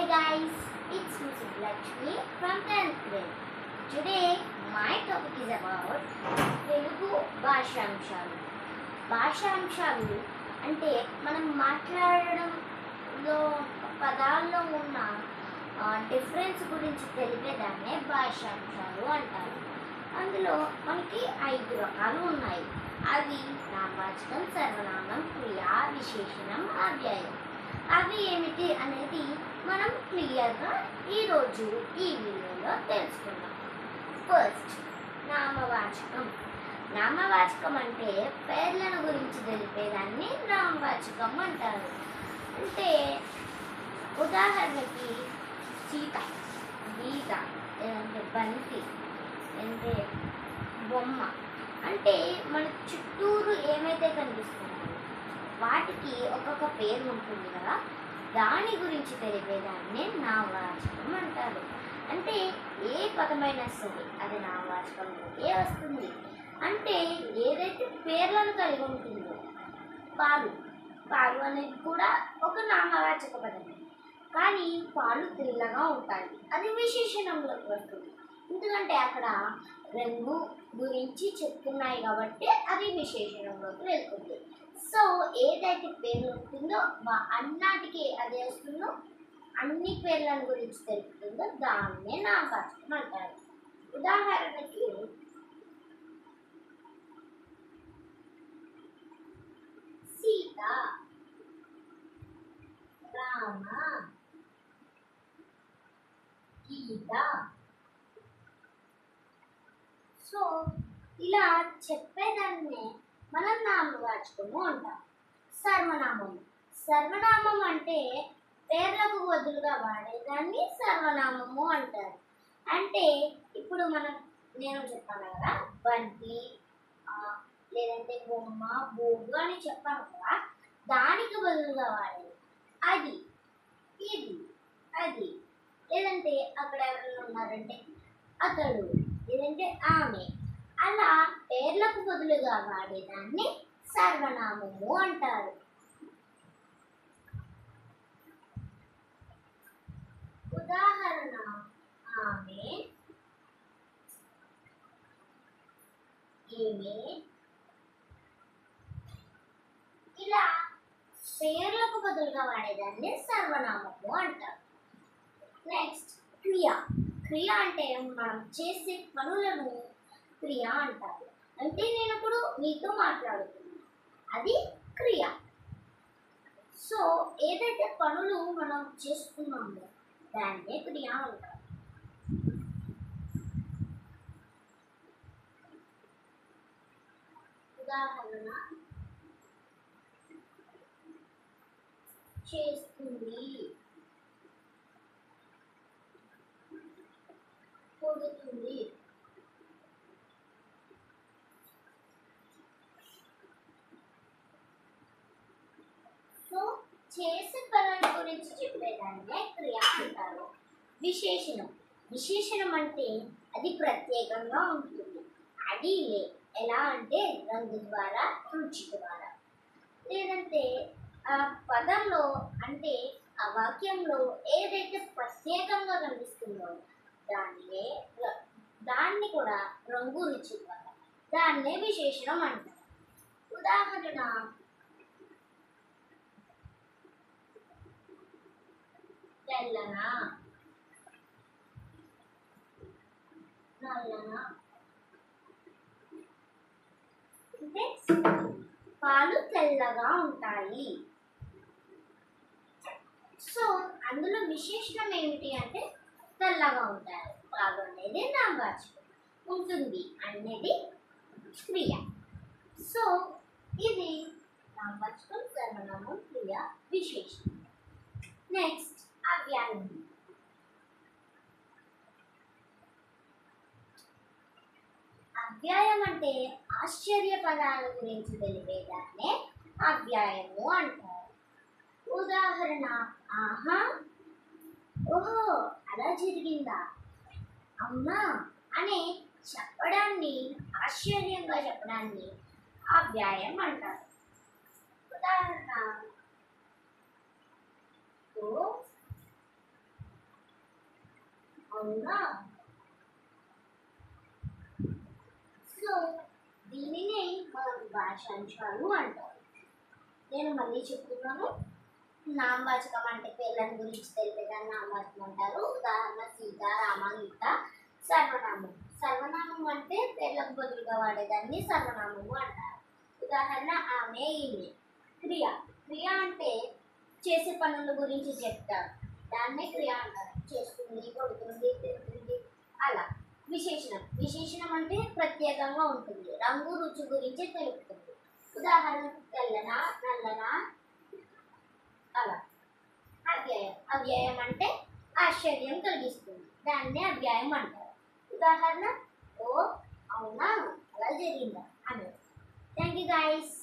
guys, it's Miss Lakshmi from 10th grade. Today my topic is about Telugu భాషాంశాలు. భాషాంశాలు అంటే మనం మాట్లాడడంలో పదాల్లో ఉన్న difference గురించి తెలిపేదాన్నే భాషాంశాలు అంటారు. అందులో మనకి 5 రకాలు ఉన్నాయి. అవి నామవాచకం, సర్వనామం, క్రియ, విశేషణం, అవ్యయం. అవి ఏమిటి అనేది మనం క్లియర్గా ఈరోజు ఈ వీడియోలో తెలుసుకుందాం. ఫస్ట్ నామవాచకం. నామవాచకం అంటే పేర్లను గురించి తెలిపేదాన్ని నామవాచకం అంటారు. అంటే ఉదాహరణకి సీత, గీత, లేదంటే బంతి, అంటే బొమ్మ. అంటే మన చుట్టూరు ఏమైతే కనిపిస్తున్నాయో వాటికి ఒక్కొక్క పేరు ఉంటుంది కదా, దాని గురించి తెలిపేదాన్ని నామవాచకం అంటారు. అంటే ఏ పదమైనా సరే అది నామవాచకంలోకే వస్తుంది. అంటే ఏదైతే పేర్లను కలిగి ఉంటుందో, పాలు పాలు అనేది కూడా ఒక నామవాచక పదమే. కానీ పాలు తెల్లగా ఉంటాయి, అది విశేషణంలోకి వస్తుంది. ఎందుకంటే అక్కడ రంగు గురించి చెప్తున్నాయి కాబట్టి అది విశేషణంలోకి వెళ్తుంది. సో ఏదైతే పేరు ఉంటుందో అన్నిటికీ అదే వస్తుందో, అన్ని పేర్లను గురించి తెలుపుతుందో దాన్నే నామవాచకం అంటారు. ఉదాహరణకి సీత, రామ, గీత. సో ఇలా చెప్పేదాన్నే మనం నామవాచకము అంటాం. సర్వనామం. సర్వనామం అంటే పేర్లకు బదులుగా వాడేదాన్ని సర్వనామము అంటారు. అంటే ఇప్పుడు నేను చెప్పాను కదా, బంతి, లేదంటే బొమ్మ, బోగు అని చెప్పాను కదా, దానికి బదులుగా వాడేది అది, ఇది, అది. లేదంటే అక్కడ ఎవరైనా ఉన్నారంటే అతడు, లేదంటే ఆమె. అలా పేర్లకు బదులుగా వాడేదాన్ని సర్వనామము అంటారు. ఉదాహరణ ఆమె, ఈమె. ఇలా పేర్లకు బదులుగా వాడేదాన్ని సర్వనామము అంటారు. నెక్స్ట్ క్రియ. క్రియ అంటే మనం చేసే పనులను క్రియ అంటారు. అంటే నేను ఇప్పుడు మీతో మాట్లాడుతున్నాను, అది క్రియ. సో ఏదైతే పనులు మనం చేస్తున్నామో దాన్నే క్రియ అంటారు. ఉదాహరణ చేస్తుంది, కొడుతుంది. సో చేసే పనుల గురించి చెప్పేదాన్నే క్రియ అంటారు. విశేషణం. విశేషణం అంటే అది ప్రత్యేకంగా ఉంటుంది. అది ఎలా అంటే రంగు ద్వారా, రుచి ద్వారా, లేదంటే ఆ పదంలో అంటే ఆ వాక్యంలో ఏదైతే ప్రత్యేకంగా కనిపిస్తుందో దాన్ని కూడా రంగు, రుచి ద్వారా, దాన్నే విశేషణం అంటారు. ఉదాహరణ తెల్లన, నల్లన. అంటే పాలు తెల్లగా ఉంటాయి. సో అందులో విశేషణం ఏమిటి అంటే తెల్లగా ఉంటాయి. పాలు అనేది నామవాచకం, ఉంటుంది అనేది క్రియ. సో ఇది నామవాచకం, సర్వనామం, క్రియ, విశేషణం. నెక్స్ట్ అవ్యయం. అవ్యయం అంటే ఆశ్చర్య పదాల గురించి తెలిపేదాన్నే అవ్యయము అంటారు. ఉదాహరణ ఆహా, ఓహో, అలా జరిగిందా, అవునా అనే చెప్పడాన్ని, ఆశ్చర్యంగా చెప్పడాన్ని అవ్యయం అంటారు. ఉదాహరణ అవునా. సో దీనినే మనం భాషాంశాలు అంటారు. నేను మళ్ళీ చెప్తున్నాను. నామవాచకం అంటే పేర్లను గురించి తెలిపేదాన్ని నామవాచకం అంటారు. ఉదాహరణ సీత, రామ, గీత. సర్వనామం. సర్వనామం అంటే పేర్లకు బదులుగా వాడేదాన్ని సర్వనామము అంటారు. ఉదాహరణ ఆమె, ఈమె. క్రియ. క్రియ అంటే చేసే పనుల గురించి చెప్తారు, దాన్నే క్రియ అంటారు. చేస్తుంది, కొడుతుంది, తింటుంది, అలా. విశేషణం. విశేషణం అంటే ప్రత్యేకంగా ఉంటుంది, రంగు రుచి గురించి తెలుపుతుంది. ఉదాహరణకు తెల్లనా, నల్లనా, అలా. అవ్యయం. అవ్యయం అంటే ఆశ్చర్యం కలిగిస్తుంది, దాన్నే అవ్యయం అంటారు. ఉదాహరణ ఓ అవునా, అలా జరిగిందా అనేది. Thank you guys.